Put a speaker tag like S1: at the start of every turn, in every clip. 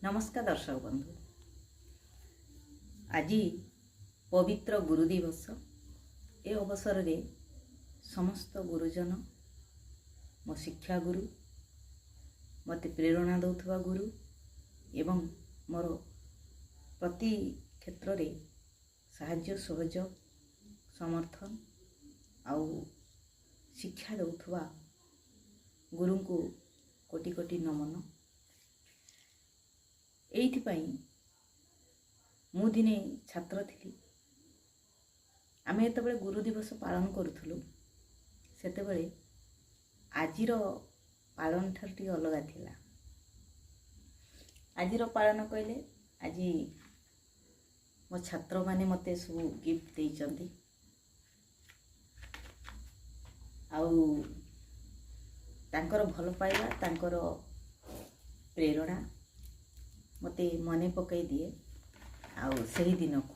S1: नमस्कार दर्शक बंधु। आज पवित्र गुरु दिवस। ए अवसर रे समस्त गुरुजन, मो शिक्षा गुरु, मत प्रेरणा दौथवा गुरु एवं मोर प्रति क्षेत्र रे साहाय्य सहयोग समर्थन आउ शिक्षा दौथवा गुरु को कोटि कोटि नमन। एइथिपाई मु दिने छात्र थी। आमे एतबेले गुरु दिवस पालन करूथलु सेतेबेले आजिर पालन ठार अलगा थिला। आजिर पालन कहले आज मो छात्र माने मते सब गिफ्ट देइचंती आउ तांकर भल पाइबा तांकर प्रेरणा मते मने पकई दिए। आउ सही दिन को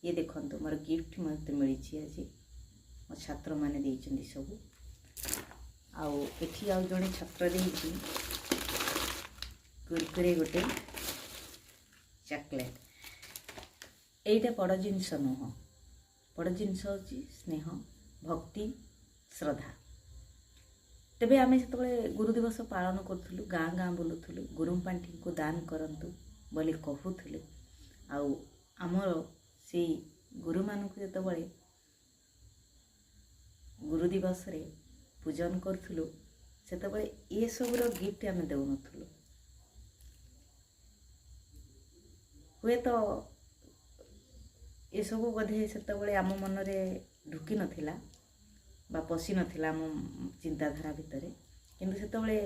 S1: ये देखंतु मोर गिफ्ट मते मिली आज मो छात्र माने देइचंदी सब। आउ एठी आउ जणे छात्र देइची कुरकुरे गोटे चॉकलेट। एइटा बड़ जिनिस नुह, बड़ जिनिस होची स्नेह, भक्ति, श्रद्धा। तेबे आमे सेतबेले गुरु दिवस पालन करथुलु, गाँ गाँ बुलुथुलु, गुरु पांठी को दान करंतु बोली कहूथुलु। आउ आमर से गुरु मानक जेतबेले गुरु दिवस रे पूजन करथुलु सेतबेले ए सबरो गिफ्ट आमे देउनथुलु। हुए तो ए सब बोधे सेतबेले आम मन रे ढुकी नथिला बा पशि नथिला आम चिंताधारा भितरे, किंतु सेतबेले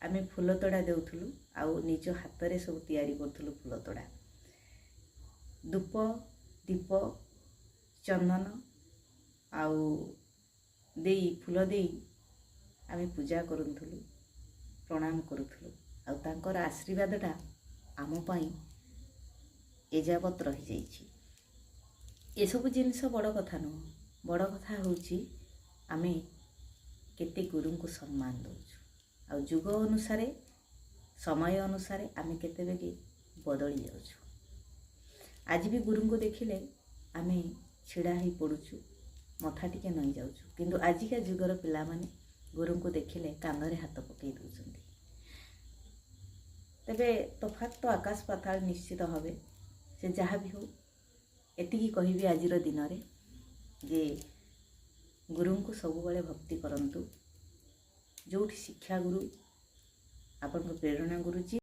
S1: आमे फूल तोड़ा देउथुलु आउ निज हाथ रे सब तैयारी करथुलु फूल तोड़ा। धूप दीप चंदन आउ देई फूल देई आमे पूजा करूथुलु, प्रणाम करूथुलु। आउ तांकर आशीर्वादटा आम पई एजावत रही जाइछि। ए सब जिनिस बड़ कथा नुह, बड़ कथा होउछि आमे केते गुरु को सम्मान दउछु। आ जुग अनुसार समय अनुसार आमे केते बेगे बदली जाउछु। आज भी गुरु को देखिले आमे छिड़ा ही पड़ुछु, मथा टिके नई जाउछु, किंतु आजिका जुगर पिला माने गुरु को देखिले कांधरे हाथ पकई दउछंती। तबे तफात तो आकाश पाताल निश्चित हबे। से जहाँ भी हो एतिकी कहिबी आजिर दिन रे जे गुरु को सबुबले भक्ति करंतु। जोठी शिक्षा गुरु आपन प्रेरणा गुरुजी